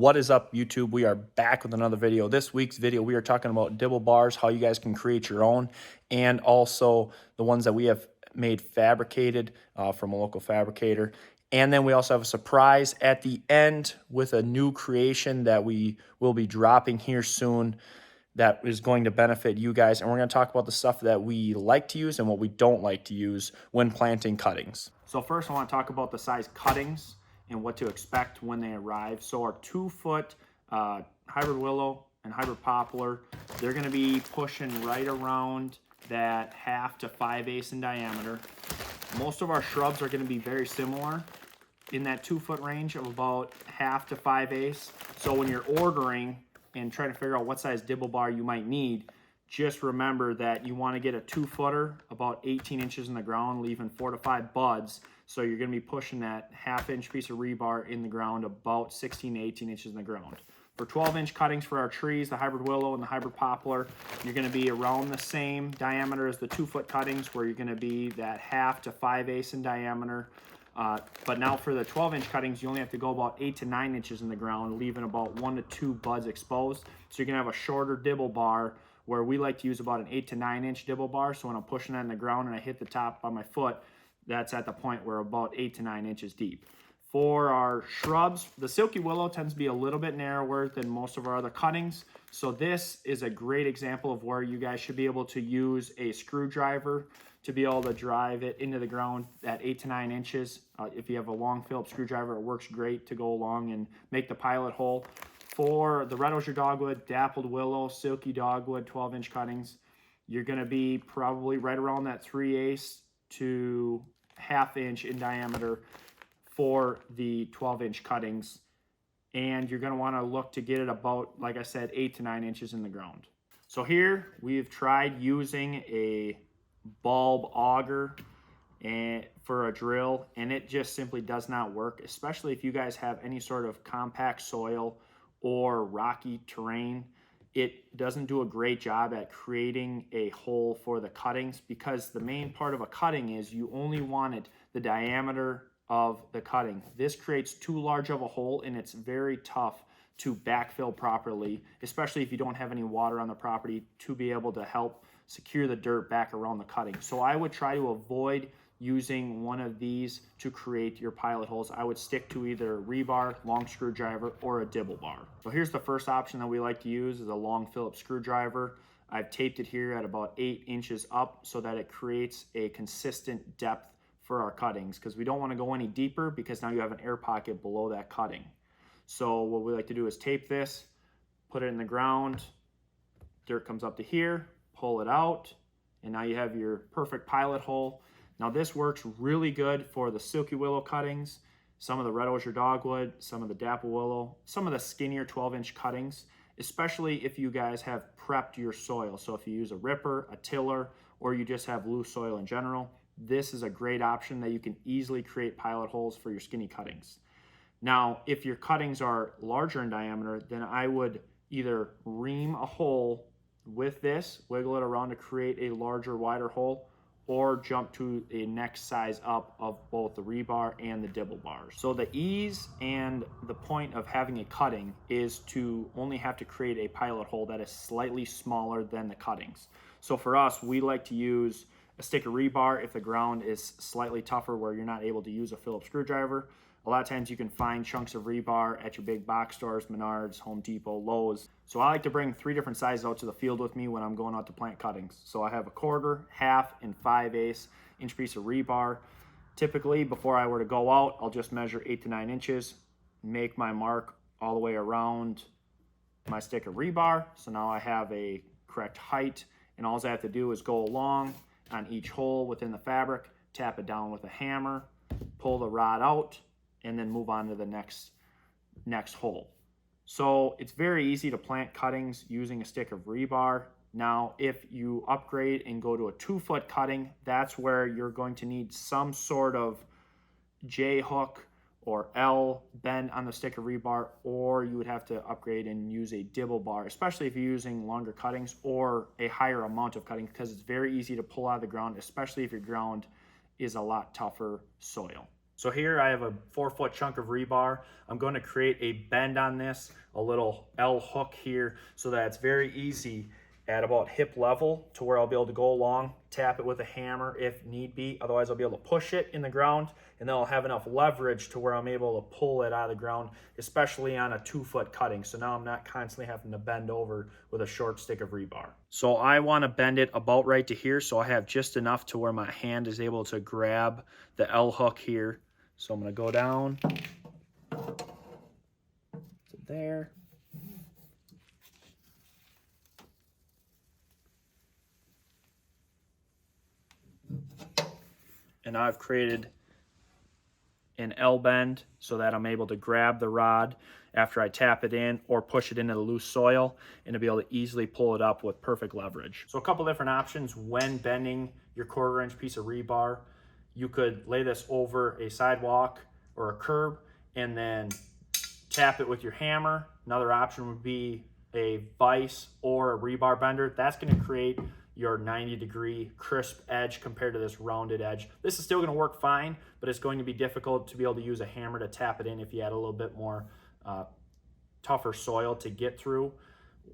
What is up, YouTube? We are back with another video. This week's video, we are talking about dibble bars, how you guys can create your own, and also the ones that we have made fabricated from a local fabricator. And then we also have a surprise at the end with a new creation that we will be dropping here soon that is going to benefit you guys. And we're going to talk about the stuff that we like to use and what we don't like to use when planting cuttings. So first I want to talk about the size cuttings and what to expect when they arrive. So our 2-foot hybrid willow and hybrid poplar, they're going to be pushing right around that 1/2 to 5/8 in diameter. Most of our shrubs are going to be very similar in that 2-foot range of about 1/2 to 5/8. So when you're ordering and trying to figure out what size dibble bar you might need, just remember that you want to get a 2-footer about 18 inches in the ground, leaving 4 to 5 buds. So you're going to be pushing that 1/2-inch piece of rebar in the ground about 16 to 18 inches in the ground. For 12-inch cuttings for our trees, the hybrid willow and the hybrid poplar, you're going to be around the same diameter as the 2-foot cuttings, where you're going to be that 1/2 to 5/8 in diameter. But now for the 12-inch cuttings, you only have to go about 8 to 9 inches in the ground, leaving about 1 to 2 buds exposed. So you're going to have a shorter dibble bar, where we like to use about an 8 to 9 inch dibble bar. So when I'm pushing that in the ground and I hit the top on my foot, that's at the point where about 8 to 9 inches deep. For our shrubs, the silky willow tends to be a little bit narrower than most of our other cuttings. So this is a great example of where you guys should be able to use a screwdriver to be able to drive it into the ground at 8 to 9 inches. If you have a long Phillips screwdriver, it works great to go along and make the pilot hole. For the red osier dogwood, dappled willow, silky dogwood, 12-inch cuttings, you're going to be probably right around that 3/8 to 1/2 inch in diameter for the 12-inch cuttings. And you're going to want to look to get it about, like I said, 8 to 9 inches in the ground. So here we've tried using a bulb auger and for a drill, and it just simply does not work, especially if you guys have any sort of compact soil or rocky terrain. It doesn't do a great job at creating a hole for the cuttings, because the main part of a cutting is you only wanted the diameter of the cutting. This creates too large of a hole, and it's very tough to backfill properly, especially if you don't have any water on the property to be able to help secure the dirt back around the cutting. So I would try to avoid using one of these to create your pilot holes. I would stick to either a rebar, long screwdriver, or a dibble bar. So here's the first option that we like to use, is a long Phillips screwdriver. I've taped it here at about 8 inches up so that it creates a consistent depth for our cuttings, because we don't want to go any deeper, because now you have an air pocket below that cutting. So what we like to do is tape this, put it in the ground, dirt comes up to here, pull it out, and now you have your perfect pilot hole. Now this works really good for the silky willow cuttings, some of the red osier dogwood, some of the dapple willow, some of the skinnier 12-inch cuttings, especially if you guys have prepped your soil. So if you use a ripper, a tiller, or you just have loose soil in general, this is a great option that you can easily create pilot holes for your skinny cuttings. Now, if your cuttings are larger in diameter, then I would either ream a hole with this, wiggle it around to create a larger, wider hole, or jump to a next size up of both the rebar and the dibble bars. So the ease and the point of having a cutting is to only have to create a pilot hole that is slightly smaller than the cuttings. So for us, we like to use a stick of rebar if the ground is slightly tougher, where you're not able to use a Phillips screwdriver. A lot of times you can find chunks of rebar at your big box stores, Menards, Home Depot, Lowe's. So I like to bring 3 different sizes out to the field with me when I'm going out to plant cuttings. So I have a 1/4, 1/2, and 5/8 inch piece of rebar. Typically, before I were to go out, I'll just measure 8 to 9 inches, make my mark all the way around my stick of rebar. So now I have a correct height, and all I have to do is go along on each hole within the fabric, tap it down with a hammer, pull the rod out, and then move on to the next hole. So it's very easy to plant cuttings using a stick of rebar. Now, if you upgrade and go to a 2-foot cutting, that's where you're going to need some sort of J hook or L bend on the stick of rebar, or you would have to upgrade and use a dibble bar, especially if you're using longer cuttings or a higher amount of cutting, because it's very easy to pull out of the ground, especially if your ground is a lot tougher soil. So here I have a 4-foot chunk of rebar. I'm going to create a bend on this, a little L hook here, so that it's very easy at about hip level to where I'll be able to go along, tap it with a hammer if need be. Otherwise, I'll be able to push it in the ground, and then I'll have enough leverage to where I'm able to pull it out of the ground, especially on a 2-foot cutting. So now I'm not constantly having to bend over with a short stick of rebar. So I want to bend it about right to here, so I have just enough to where my hand is able to grab the L hook here. So I'm going to go down to there. And now I've created an L bend so that I'm able to grab the rod after I tap it in or push it into the loose soil and to be able to easily pull it up with perfect leverage. So a couple different options when bending your 1/4 inch piece of rebar. You could lay this over a sidewalk or a curb and then tap it with your hammer. Another option would be a vise or a rebar bender. That's going to create your 90-degree crisp edge compared to this rounded edge. This is still going to work fine, but it's going to be difficult to be able to use a hammer to tap it in if you had a little bit more tougher soil to get through.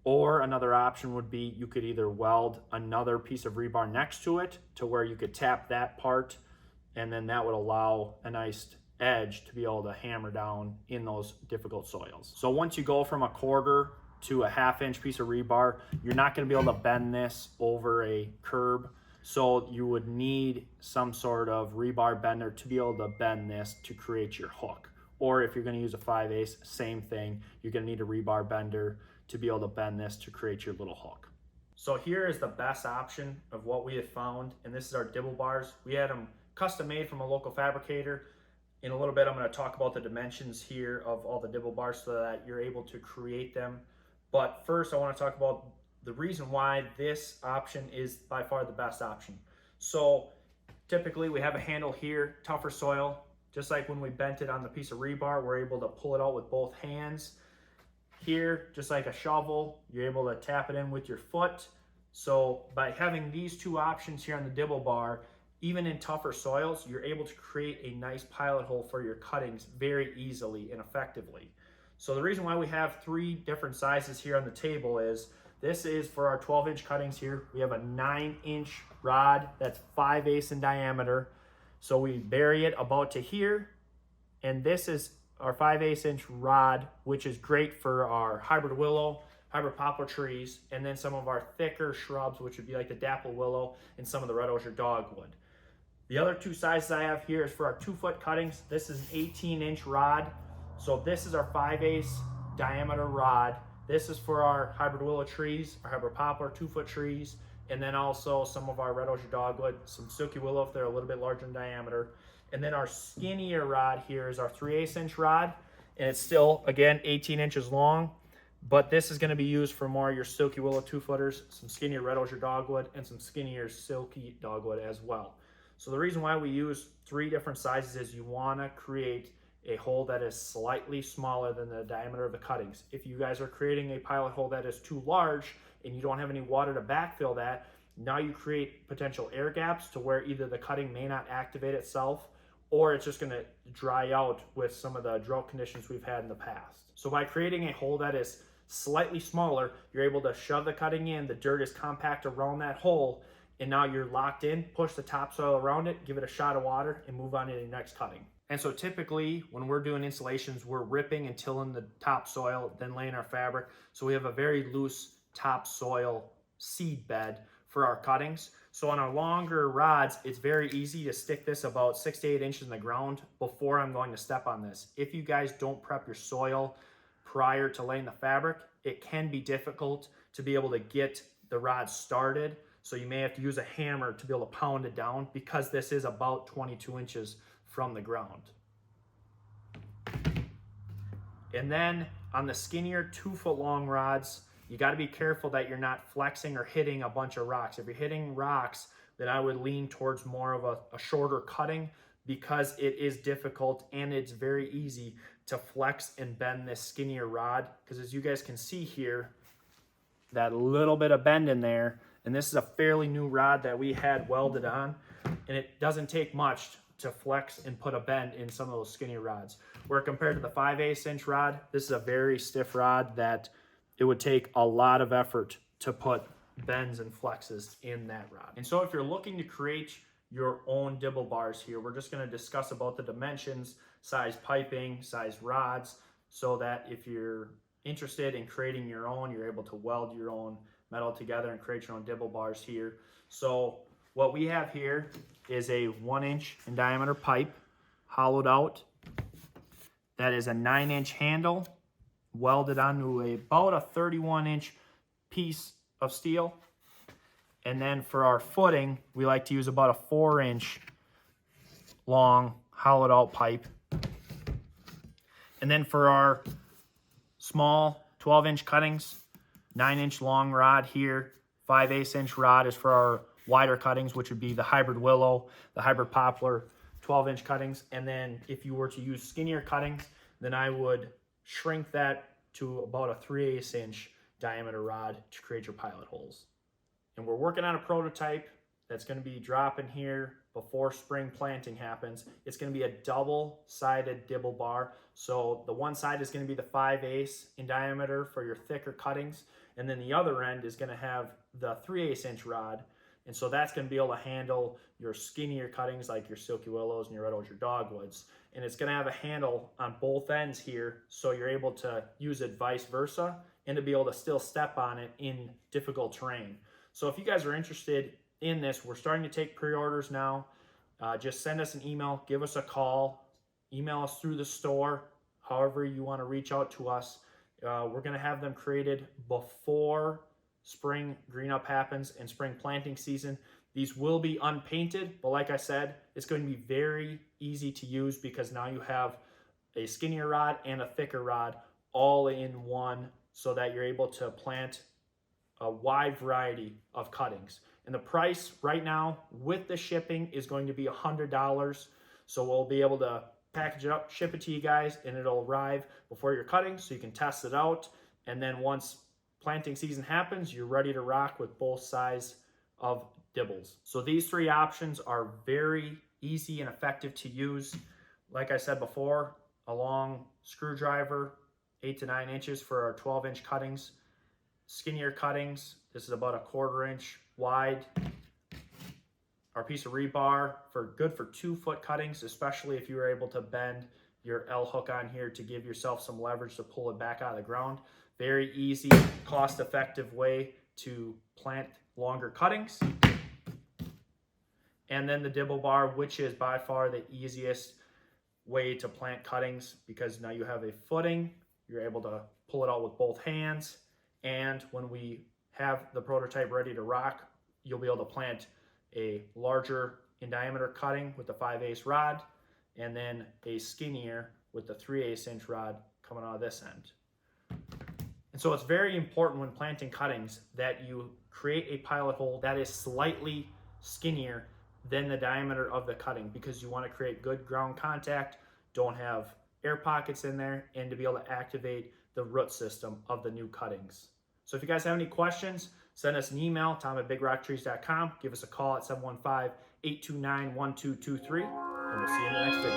Or another option would be you could either weld another piece of rebar next to it to where you could tap that part, and then that would allow a nice edge to be able to hammer down in those difficult soils. So once you go from a 1/4 to a 1/2 inch piece of rebar, you're not going to be able to bend this over a curb. So you would need some sort of rebar bender to be able to bend this to create your hook. Or if you're going to use a 5/8, same thing. You're going to need a rebar bender to be able to bend this to create your little hook. So here is the best option of what we have found, and this is our Dibble bars. We had them custom made from a local fabricator. In a little bit, I'm going to talk about the dimensions here of all the Dibble bars so that you're able to create them. But first, I want to talk about the reason why this option is by far the best option. So typically we have a handle here, tougher soil. Just like when we bent it on the piece of rebar, we're able to pull it out with both hands. Here, just like a shovel, you're able to tap it in with your foot. So by having these two options here on the Dibble bar, even in tougher soils, you're able to create a nice pilot hole for your cuttings very easily and effectively. So the reason why we have 3 different sizes here on the table is this is for our 12-inch cuttings here. We have a 9-inch rod that's 5/8 in diameter. So we bury it about to here. And this is our 5/8 inch rod, which is great for our hybrid willow, hybrid poplar trees, and then some of our thicker shrubs, which would be like the dapple willow and some of the red osier dogwood. The other 2 sizes I have here is for our 2-foot cuttings. This is an 18-inch rod. So this is our 5/8 diameter rod. This is for our hybrid willow trees, our hybrid poplar 2-foot trees, and then also some of our red osier dogwood, some silky willow if they're a little bit larger in diameter. And then our skinnier rod here is our 3/8 inch rod, and it's still, again, 18 inches long. But this is going to be used for more of your silky willow 2-footers, some skinnier red osier dogwood, and some skinnier silky dogwood as well. So the reason why we use 3 different sizes is you want to create a hole that is slightly smaller than the diameter of the cuttings. If you guys are creating a pilot hole that is too large and you don't have any water to backfill that, now you create potential air gaps to where either the cutting may not activate itself or it's just going to dry out with some of the drought conditions we've had in the past. So by creating a hole that is slightly smaller, you're able to shove the cutting in, the dirt is compact around that hole, and now you're locked in. Push the topsoil around it, give it a shot of water, and move on to your next cutting. And so typically when we're doing installations, we're ripping and tilling the topsoil, then laying our fabric. So we have a very loose topsoil seed bed for our cuttings. So on our longer rods, it's very easy to stick this about 6 to 8 inches in the ground before I'm going to step on this. If you guys don't prep your soil prior to laying the fabric, it can be difficult to be able to get the rod started. So you may have to use a hammer to be able to pound it down because this is about 22 inches from the ground. And then on the skinnier 2-foot long rods, you got to be careful that you're not flexing or hitting a bunch of rocks. If you're hitting rocks, then I would lean towards more of a shorter cutting because it is difficult and it's very easy to flex and bend this skinnier rod. Because as you guys can see here, that little bit of bend in there, and this is a fairly new rod that we had welded on, and it doesn't take much to flex and put a bend in some of those skinnier rods. Where compared to the 5/8 inch rod, this is a very stiff rod that it would take a lot of effort to put bends and flexes in that rod. And so if you're looking to create your own dibble bars here, we're just going to discuss about the dimensions, size piping, size rods, so that if you're interested in creating your own, you're able to weld your own metal together and create your own dibble bars here. So what we have here is a 1-inch in diameter pipe, hollowed out. That is a 9-inch handle, welded onto about a 31-inch piece of steel. And then for our footing, we like to use about a 4-inch long hollowed out pipe. And then for our small 12-inch cuttings, 9-inch long rod here, 5/8 inch rod is for our wider cuttings, which would be the hybrid willow, the hybrid poplar, 12-inch cuttings. And then if you were to use skinnier cuttings, then I would shrink that to about a 3/8 inch diameter rod to create your pilot holes. And we're working on a prototype that's going to be dropping here before spring planting happens. It's going to be a double-sided dibble bar. So the one side is going to be the 5/8 in diameter for your thicker cuttings, and then the other end is going to have the 3/8 inch rod. And so that's going to be able to handle your skinnier cuttings like your silky willows and your red oaks, your dogwoods. And it's going to have a handle on both ends here, so you're able to use it vice versa and to be able to still step on it in difficult terrain. So if you guys are interested in this, we're starting to take pre-orders now. Just send us an email, give us a call, email us through the store, however you want to reach out to us. We're going to have them created before spring green up happens and spring planting season. These will be unpainted, but like I said, it's going to be very easy to use because now you have a skinnier rod and a thicker rod all in one, so that you're able to plant a wide variety of cuttings. And the price right now with the shipping is going to be $100. So we'll be able to package it up, ship it to you guys, and it'll arrive before your cutting so you can test it out. And then once planting season happens, you're ready to rock with both sides of dibbles. So these three options are very easy and effective to use. Like I said before, a long screwdriver, 8 to 9 inches for our 12-inch cuttings. Skinnier cuttings, this is about a 1/4 inch wide. Our piece of rebar good for 2-foot cuttings, especially if you were able to bend your L hook on here to give yourself some leverage to pull it back out of the ground. Very easy, cost-effective way to plant longer cuttings. And then the dibble bar, which is by far the easiest way to plant cuttings because now you have a footing, you're able to pull it out with both hands. And when we have the prototype ready to rock, you'll be able to plant a larger in diameter cutting with the 5/8 rod, and then a skinnier with the 3/8 inch rod coming out of this end. And so it's very important when planting cuttings that you create a pilot hole that is slightly skinnier than the diameter of the cutting, because you want to create good ground contact, don't have air pockets in there, and to be able to activate the root system of the new cuttings. So if you guys have any questions, send us an email, tom@bigrocktrees.com. Give us a call at 715-829-1223, and we'll see you in the next video.